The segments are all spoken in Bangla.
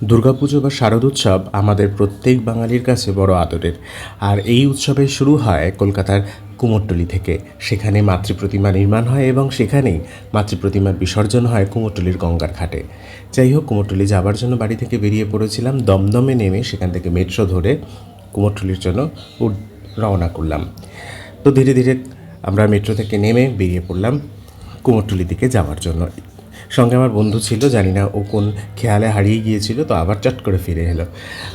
দুর্গাপুজো বা শারদোৎসব আমাদের প্রত্যেক বাঙালির কাছে বড় আদরের। আর এই উৎসবের শুরু হয় কলকাতার কুমোরটুলি থেকে। সেখানে মাতৃপ্রতিমা নির্মাণ হয় এবং সেখানেই মাতৃপ্রতিমার বিসর্জন হয় কুমোরটুলির গঙ্গার ঘাটে। যাই হোক, কুমোরটুলি যাবার জন্য বাড়ি থেকে বেরিয়ে পড়েছিলাম। দমদমে নেমে সেখান থেকে মেট্রো ধরে কুমোরটুলির জন্য রওনা করলাম। তো ধীরে ধীরে আমরা মেট্রো থেকে নেমে বেরিয়ে পড়লাম কুমোরটুলির দিকে যাওয়ার জন্য। সঙ্গে আমার বন্ধু ছিল, জানি না ও কোন খেয়ালে হারিয়ে গিয়েছিল, তো আবার চট করে ফিরে এলো।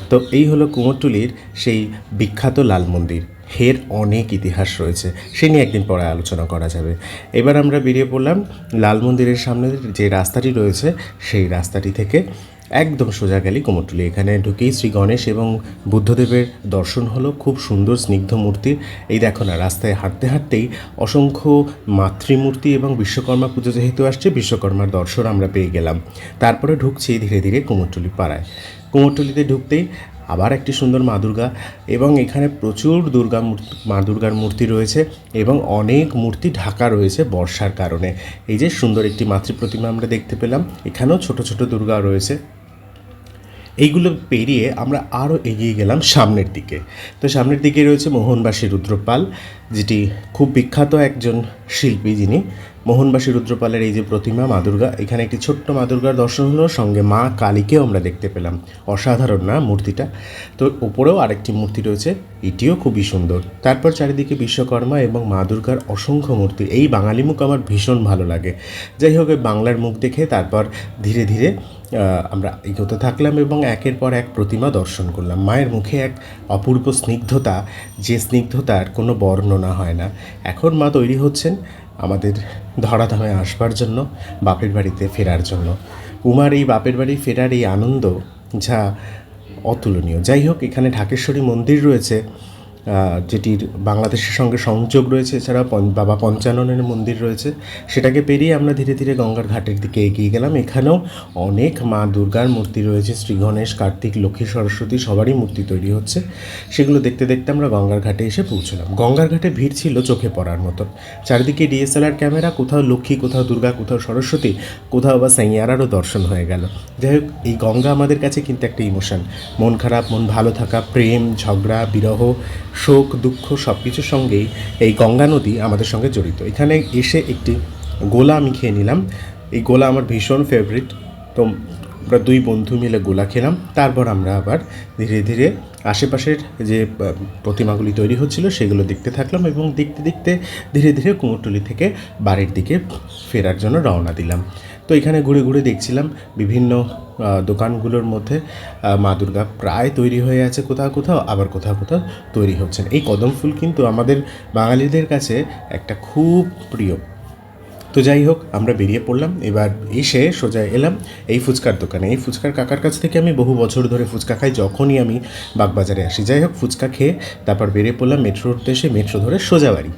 তো এই হলো কুমোরটুলির সেই বিখ্যাত লাল মন্দির। এর অনেক ইতিহাস রয়েছে, সে নিয়ে একদিন পরে আলোচনা করা যাবে। এবার আমরা বেরিয়ে পড়লাম লাল মন্দিরের সামনে যে রাস্তাটি রয়েছে সেই রাস্তাটি থেকে একদম সোজা গেলি কুমোরটুলি। এখানে ঢুকেই শ্রী গণেশ এবং বুদ্ধদেবের দর্শন হলো, খুব সুন্দর স্নিগ্ধ মূর্তি। এই দেখো না, রাস্তায় হাঁটতে হাঁটতেই অসংখ্য মাতৃমূর্তি এবং বিশ্বকর্মা পুজো যেহেতু আসছে, বিশ্বকর্মার দর্শন আমরা পেয়ে গেলাম। তারপরে ঢুকছি ধীরে ধীরে কুমোরটুলি পাড়ায়। কুমোরটুলিতে ঢুকতেই আবার একটি সুন্দর মা দুর্গা, এবং এখানে প্রচুর মা দুর্গার মূর্তি রয়েছে এবং অনেক মূর্তি ঢাকা রয়েছে বর্ষার কারণে। এই যে সুন্দর একটি মাতৃপ্রতিমা আমরা দেখতে পেলাম, এখানেও ছোট ছোট দুর্গা রয়েছে। এইগুলো পেরিয়ে আমরা আরও এগিয়ে গেলাম সামনের দিকে। তো সামনের দিকে রয়েছে মোহনবাসী রুদ্রপাল, যেটি খুব বিখ্যাত একজন শিল্পী। যিনি মোহনবাসী রুদ্রপালের এই যে প্রতিমা মা দুর্গা, এখানে একটি ছোট্ট মা দুর্গার দর্শন হলো, সঙ্গে মা কালীকেও আমরা দেখতে পেলাম। অসাধারণ না মূর্তিটা? তো উপরেও আরেকটি মূর্তি রয়েছে, এটিও খুবই সুন্দর। তারপর চারিদিকে বিশ্বকর্মা এবং মা দুর্গার অসংখ্য মূর্তি। এই বাঙালি মুখ আমার ভীষণ ভালো লাগে। যাই হোক, বাংলার মুখ দেখে তারপর ধীরে ধীরে আমরা এগোতে থাকলাম এবং একের পর এক প্রতিমা দর্শন করলাম। মায়ের মুখে এক অপূর্ব স্নিগ্ধতা, যে স্নিগ্ধতার কোনো বর্ণনা হয় না। এখন মা তৈরি হচ্ছেন আমাদের ধরাধামে আসবার জন্য, বাপের বাড়িতে ফেরার জন্য। উমার এই বাপের বাড়ি ফেরার এই আনন্দ যা অতুলনীয়। যাই হোক, এখানে ঢাকেশ্বরী মন্দির রয়েছে, যেটির বাংলাদেশের সঙ্গে সংযোগ রয়েছে। এছাড়া বাবা পঞ্চাননের মন্দির রয়েছে। সেটাকে পেরিয়ে আমরা ধীরে ধীরে গঙ্গার ঘাটের দিকে এগিয়ে গেলাম। এখানেও অনেক মা দুর্গার মূর্তি রয়েছে, শ্রী গণেশ, কার্তিক, লক্ষ্মী, সরস্বতী সবারই মূর্তি তৈরি হচ্ছে। সেগুলো দেখতে দেখতে আমরা গঙ্গার ঘাটে এসে পৌঁছলাম। গঙ্গার ঘাটে ভিড় ছিল চোখে পড়ার মতন। চারিদিকে ডিএসএলআর ক্যামেরা, কোথাও লক্ষ্মী, কোথাও দুর্গা, কোথাও সরস্বতী, কোথাও বা সাইয়ারারও দর্শন হয়ে গেল। যাই হোক, এই গঙ্গা আমাদের কাছে কিন্তু একটা ইমোশন। মন খারাপ, মন ভালো থাকা, প্রেম, ঝগড়া, বিরহ, শোক, দুঃখ সব কিছুর সঙ্গেই এই গঙ্গা নদী আমাদের সঙ্গে জড়িত। এখানে এসে একটি গোলা আমি খেয়ে নিলাম। এই গোলা আমার ভীষণ ফেভারিট। তো আমরা দুই বন্ধু মিলে গোলা খেলাম। তারপর আমরা আবার ধীরে ধীরে আশেপাশের যে প্রতিমাগুলি তৈরি হচ্ছিল সেগুলো দেখতে থাকলাম এবং দেখতে দেখতে ধীরে ধীরে কুমোরটুলি থেকে বাড়ির দিকে ফেরার জন্য রওনা দিলাম। তো এখানে ঘুরে ঘুরে দেখছিলাম বিভিন্ন দোকানগুলোর মধ্যে মা দুর্গা প্রায় তৈরি হয়ে আছে কোথাও কোথাও, আবার কোথাও কোথাও তৈরি হচ্ছেন। এই কদম ফুল কিন্তু আমাদের বাঙালিদের কাছে একটা খুব প্রিয়। তো যাই হোক, আমরা বেরিয়ে পড়লাম। এবার এসে সোজা এলাম এই ফুচকার দোকানে। এই ফুচকার কাকার কাছ থেকে আমি বহু বছর ধরে ফুচকা খাই, যখনই আমি বাগবাজারে আসি। যাই হোক, ফুচকা খেয়ে তারপর বেরিয়ে পড়লাম মেট্রোর উদ্দেশ্যে, মেট্রো ধরে সোজা বাড়ি।